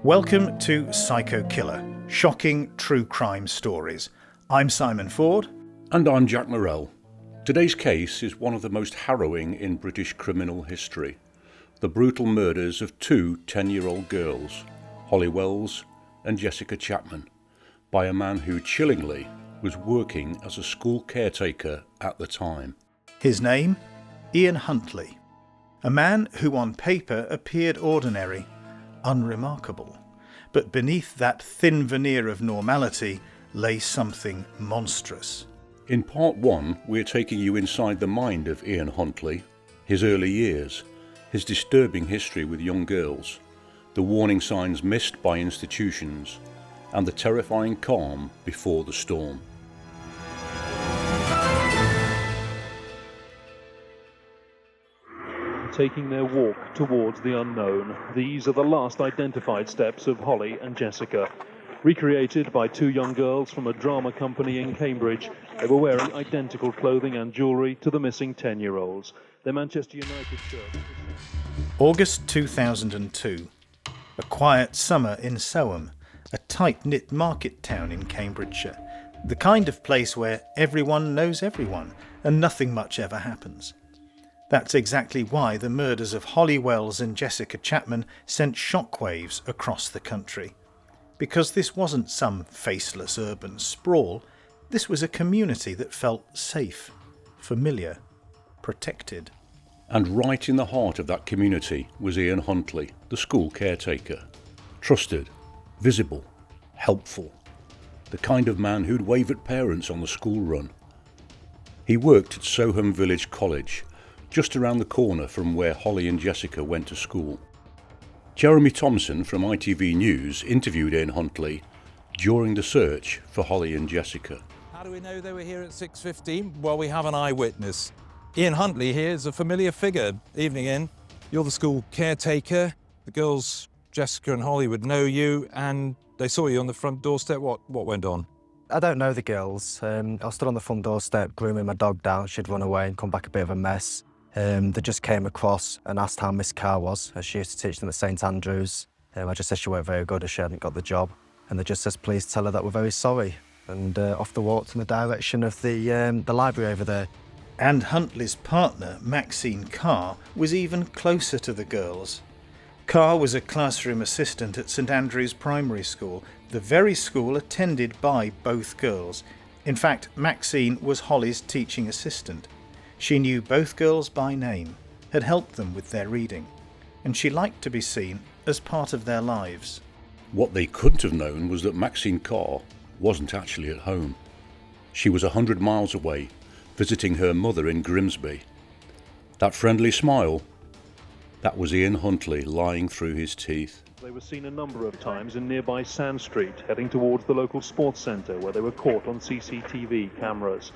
Welcome to Psycho Killer, shocking true crime stories. I'm Simon Ford. And I'm Jack Morrell. Today's case is one of the most harrowing in British criminal history. The brutal murders of two 10-year-old girls, Holly Wells and Jessica Chapman, by a man who chillingly was working as a school caretaker at the time. His name? Ian Huntley. A man who on paper appeared ordinary, unremarkable. But beneath that thin veneer of normality lay something monstrous. In part one, we're taking you inside the mind of Ian Huntley, his early years, his disturbing history with young girls, the warning signs missed by institutions, and the terrifying calm before the storm. Taking their walk towards the unknown, these are the last identified steps of Holly and Jessica. Recreated by two young girls from a drama company in Cambridge, they were wearing identical clothing and jewellery to the missing 10-year-olds. Their Manchester United shirt. August 2002. A quiet summer in Soham, a tight-knit market town in Cambridgeshire. The kind of place where everyone knows everyone and nothing much ever happens. That's exactly why the murders of Holly Wells and Jessica Chapman sent shockwaves across the country. Because this wasn't some faceless urban sprawl, this was a community that felt safe, familiar, protected. And right in the heart of that community was Ian Huntley, the school caretaker. Trusted, visible, helpful. The kind of man who'd wave at parents on the school run. He worked at Soham Village College, just around the corner from where Holly and Jessica went to school. Jeremy Thompson from ITV News interviewed Ian Huntley during the search for Holly and Jessica. How do we know they were here at 6:15? Well, we have an eyewitness. Ian Huntley here is a familiar figure. Evening, Ian. You're the school caretaker. The girls, Jessica and Holly, would know you, and they saw you on the front doorstep. What went on? I don't know the girls. I was stood on the front doorstep grooming my dog down. She'd run away and come back a bit of a mess. They just came across and asked how Miss Carr was, as she used to teach them at St Andrews. I just said she weren't very good, as she hadn't got the job. And they just says, please tell her that we're very sorry. And off they walked in the direction of the library over there. And Huntley's partner, Maxine Carr, was even closer to the girls. Carr was a classroom assistant at St Andrews Primary School, the very school attended by both girls. In fact, Maxine was Holly's teaching assistant. She knew both girls by name, had helped them with their reading, and she liked to be seen as part of their lives. What they couldn't have known was that Maxine Carr wasn't actually at home. She was 100 miles away, visiting her mother in Grimsby. That friendly smile, that was Ian Huntley lying through his teeth. They were seen a number of times in nearby Sand Street, heading towards the local sports centre, where they were caught on CCTV cameras.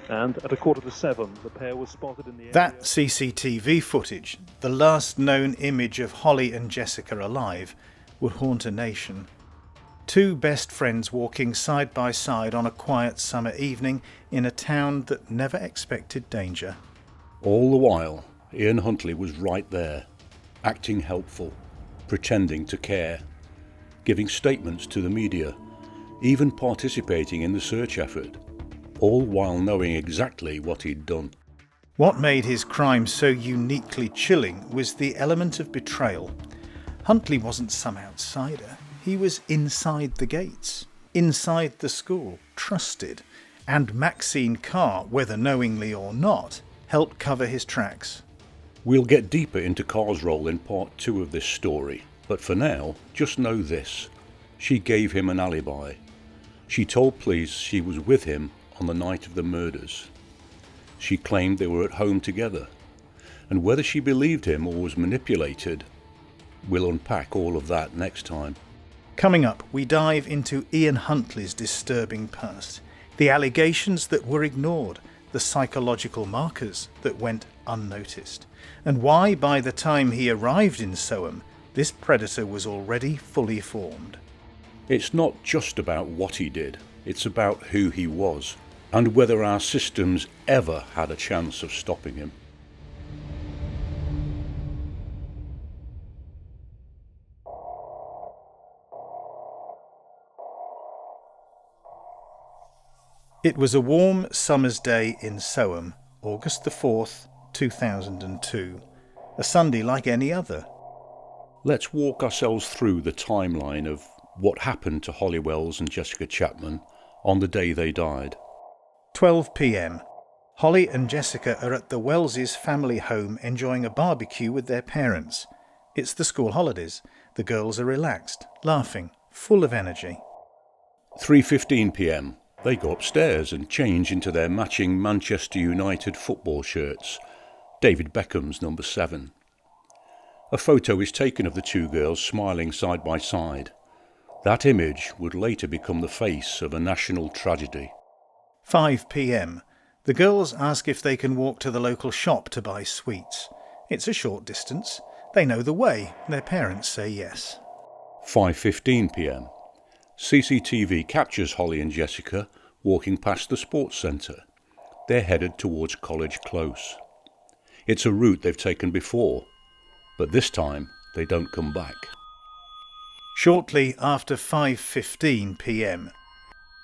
And at 6:45, the pair was spotted in the area. That CCTV footage, the last known image of Holly and Jessica alive, would haunt a nation. Two best friends walking side by side on a quiet summer evening in a town that never expected danger. All the while, Ian Huntley was right there, acting helpful, pretending to care, giving statements to the media, even participating in the search effort. All while knowing exactly what he'd done. What made his crime so uniquely chilling was the element of betrayal. Huntley wasn't some outsider. He was inside the gates, inside the school, trusted. And Maxine Carr, whether knowingly or not, helped cover his tracks. We'll get deeper into Carr's role in part 2 of this story, but for now, just know this. She gave him an alibi. She told police she was with him on the night of the murders. She claimed they were at home together, and whether she believed him or was manipulated, we'll unpack all of that next time. Coming up, we dive into Ian Huntley's disturbing past, the allegations that were ignored, the psychological markers that went unnoticed, and why by the time he arrived in Soham, this predator was already fully formed. It's not just about what he did, it's about who he was, and whether our systems ever had a chance of stopping him. It was a warm summer's day in Soham, August the 4th, 2002. A Sunday like any other. Let's walk ourselves through the timeline of what happened to Holly Wells and Jessica Chapman on the day they died. 12 p.m. Holly and Jessica are at the Wells' family home enjoying a barbecue with their parents. It's the school holidays. The girls are relaxed, laughing, full of energy. 3:15 p.m. They go upstairs and change into their matching Manchester United football shirts, David Beckham's number 7. A photo is taken of the two girls smiling side by side. That image would later become the face of a national tragedy. 5 p.m. The girls ask if they can walk to the local shop to buy sweets. It's a short distance. They know the way. Their parents say yes. 5:15 p.m. CCTV captures Holly and Jessica walking past the sports centre. They're headed towards College Close. It's a route they've taken before, but this time they don't come back. Shortly after 5:15 p.m,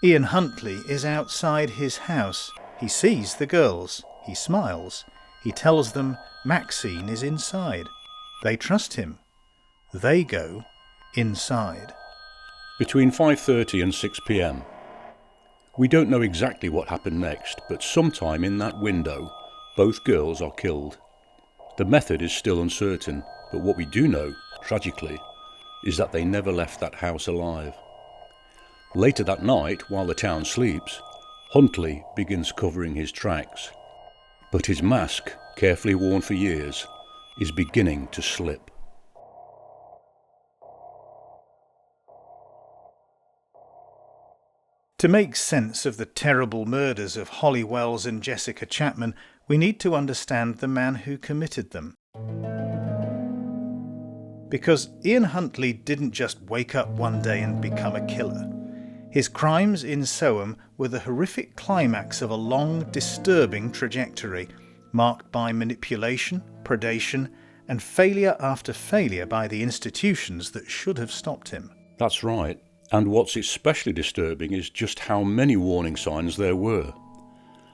Ian Huntley is outside his house. He sees the girls. He smiles. He tells them Maxine is inside. They trust him. They go inside. Between 5:30 and 6 p.m. We don't know exactly what happened next, but sometime in that window, both girls are killed. The method is still uncertain, but what we do know, tragically, is that they never left that house alive. Later that night, while the town sleeps, Huntley begins covering his tracks. But his mask, carefully worn for years, is beginning to slip. To make sense of the terrible murders of Holly Wells and Jessica Chapman, we need to understand the man who committed them. Because Ian Huntley didn't just wake up one day and become a killer. His crimes in Soham were the horrific climax of a long, disturbing trajectory, marked by manipulation, predation, and failure after failure by the institutions that should have stopped him. That's right. And what's especially disturbing is just how many warning signs there were.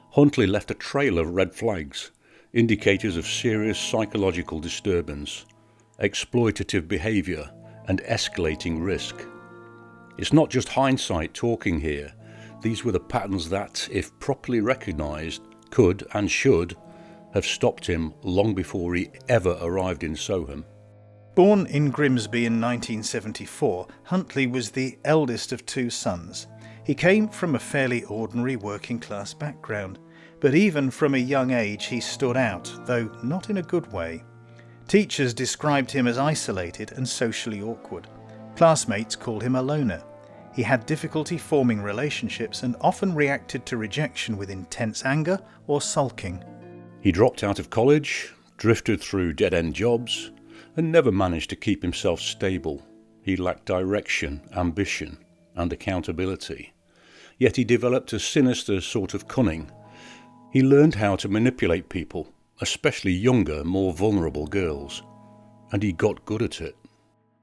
Huntley left a trail of red flags, indicators of serious psychological disturbance, exploitative behaviour, and escalating risk. It's not just hindsight talking here. These were the patterns that, if properly recognised, could and should have stopped him long before he ever arrived in Soham. Born in Grimsby in 1974, Huntley was the eldest of 2 sons. He came from a fairly ordinary working-class background, but even from a young age he stood out, though not in a good way. Teachers described him as isolated and socially awkward. Classmates called him a loner. He had difficulty forming relationships and often reacted to rejection with intense anger or sulking. He dropped out of college, drifted through dead-end jobs, and never managed to keep himself stable. He lacked direction, ambition, and accountability. Yet he developed a sinister sort of cunning. He learned how to manipulate people, especially younger, more vulnerable girls, and he got good at it.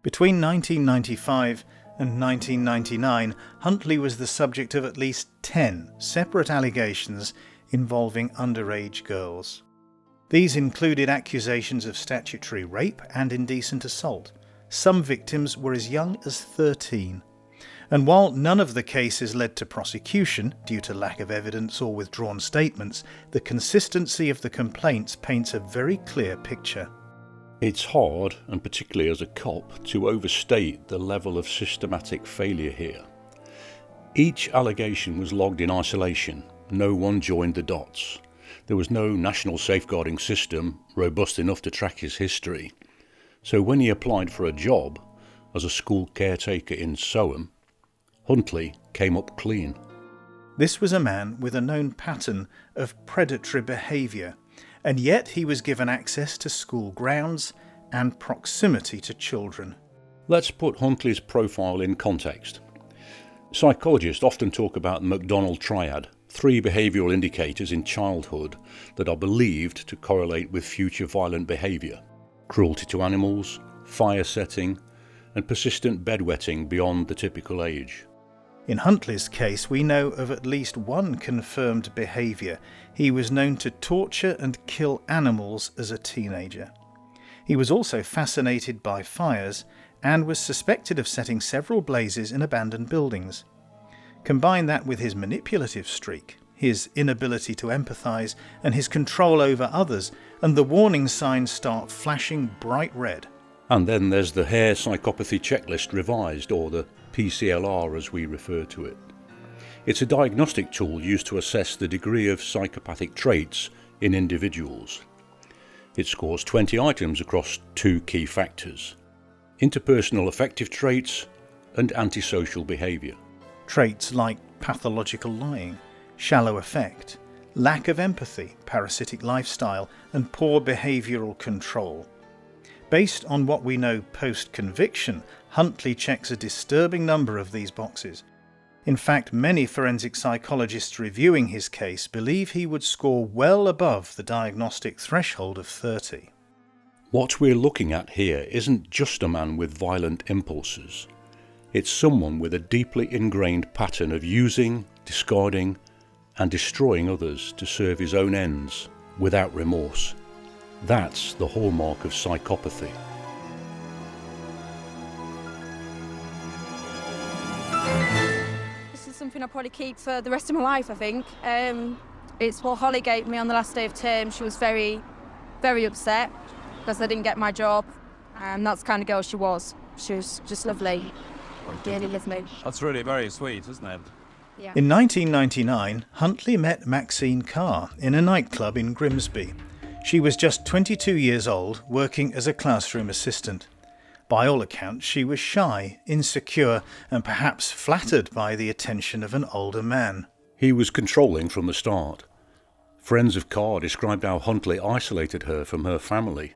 Between 1995 and 1999, Huntley was the subject of at least 10 separate allegations involving underage girls. These included accusations of statutory rape and indecent assault. Some victims were as young as 13. And while none of the cases led to prosecution due to lack of evidence or withdrawn statements, the consistency of the complaints paints a very clear picture. It's hard, and particularly as a cop, to overstate the level of systematic failure here. Each allegation was logged in isolation. No one joined the dots. There was no national safeguarding system robust enough to track his history. So when he applied for a job as a school caretaker in Soham, Huntley came up clean. This was a man with a known pattern of predatory behaviour, and yet he was given access to school grounds and proximity to children. Let's put Huntley's profile in context. Psychologists often talk about the McDonald triad, 3 behavioural indicators in childhood that are believed to correlate with future violent behaviour: cruelty to animals, fire setting, and persistent bedwetting beyond the typical age. In Huntley's case, we know of at least one confirmed behaviour. He was known to torture and kill animals as a teenager. He was also fascinated by fires and was suspected of setting several blazes in abandoned buildings. Combine that with his manipulative streak, his inability to empathise, and his control over others, and the warning signs start flashing bright red. And then there's the Hare Psychopathy Checklist Revised, or the PCLR as we refer to it. It's a diagnostic tool used to assess the degree of psychopathic traits in individuals. It scores 20 items across 2 key factors: interpersonal affective traits and antisocial behaviour. Traits like pathological lying, shallow affect, lack of empathy, parasitic lifestyle, and poor behavioural control. Based on what we know post-conviction, Huntley checks a disturbing number of these boxes. In fact, many forensic psychologists reviewing his case believe he would score well above the diagnostic threshold of 30. What we're looking at here isn't just a man with violent impulses. It's someone with a deeply ingrained pattern of using, discarding, and destroying others to serve his own ends without remorse. That's the hallmark of psychopathy. This is something I'll probably keep for the rest of my life, I think. It's what Holly gave me on the last day of term. She was very, very upset because I didn't get my job. And that's the kind of girl she was. She was just lovely. Really loved me. That's really very sweet, isn't it? Yeah. In 1999, Huntley met Maxine Carr in a nightclub in Grimsby. She was just 22 years old, working as a classroom assistant. By all accounts, she was shy, insecure, and perhaps flattered by the attention of an older man. He was controlling from the start. Friends of Carr described how Huntley isolated her from her family,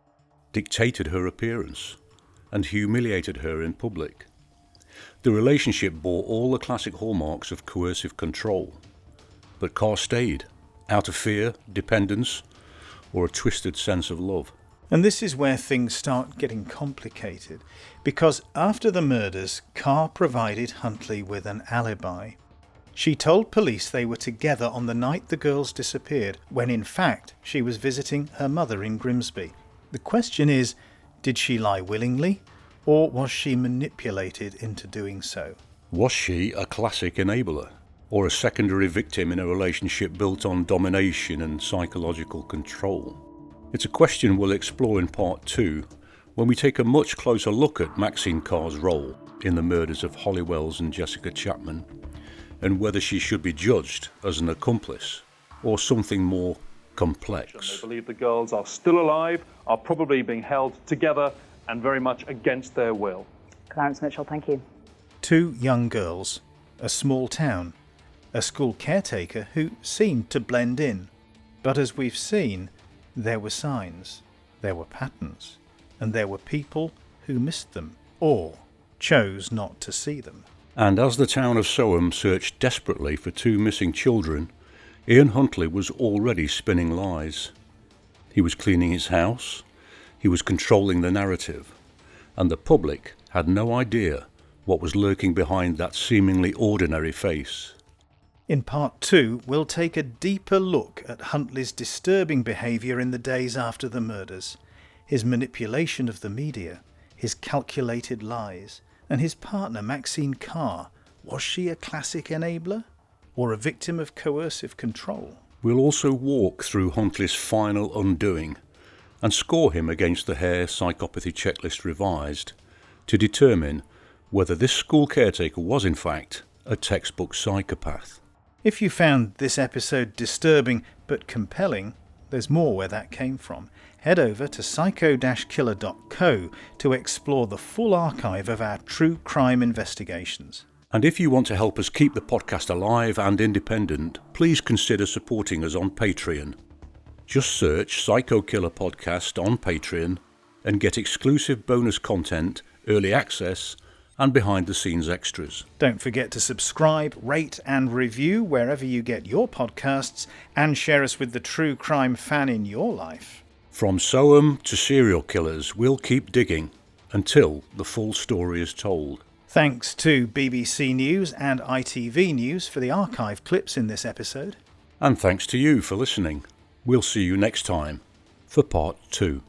dictated her appearance, and humiliated her in public. The relationship bore all the classic hallmarks of coercive control. But Carr stayed, out of fear, dependence, or a twisted sense of love. And this is where things start getting complicated, because after the murders, Carr provided Huntley with an alibi. She told police they were together on the night the girls disappeared, when in fact she was visiting her mother in Grimsby. The question is, did she lie willingly, or was she manipulated into doing so? Was she a classic enabler, or a secondary victim in a relationship built on domination and psychological control? It's a question we'll explore in part 2, when we take a much closer look at Maxine Carr's role in the murders of Holly Wells and Jessica Chapman, and whether she should be judged as an accomplice or something more complex. They believe the girls are still alive, are probably being held together and very much against their will. Clarence Mitchell, thank you. 2 young girls, a small town, a school caretaker who seemed to blend in. But as we've seen, there were signs, there were patterns, and there were people who missed them or chose not to see them. And as the town of Soham searched desperately for 2 missing children, Ian Huntley was already spinning lies. He was cleaning his house, he was controlling the narrative, and the public had no idea what was lurking behind that seemingly ordinary face. In part 2, we'll take a deeper look at Huntley's disturbing behaviour in the days after the murders, his manipulation of the media, his calculated lies, and his partner Maxine Carr. Was she a classic enabler, or a victim of coercive control? We'll also walk through Huntley's final undoing and score him against the Hare Psychopathy Checklist Revised to determine whether this school caretaker was in fact a textbook psychopath. If you found this episode disturbing but compelling, there's more where that came from. Head over to psycho-killer.co to explore the full archive of our true crime investigations. And if you want to help us keep the podcast alive and independent, please consider supporting us on Patreon. Just search Psycho Killer Podcast on Patreon and get exclusive bonus content, early access, and behind-the-scenes extras. Don't forget to subscribe, rate and review wherever you get your podcasts, and share us with the true crime fan in your life. From Soham to serial killers, we'll keep digging until the full story is told. Thanks to BBC News and ITV News for the archive clips in this episode. And thanks to you for listening. We'll see you next time for part 2.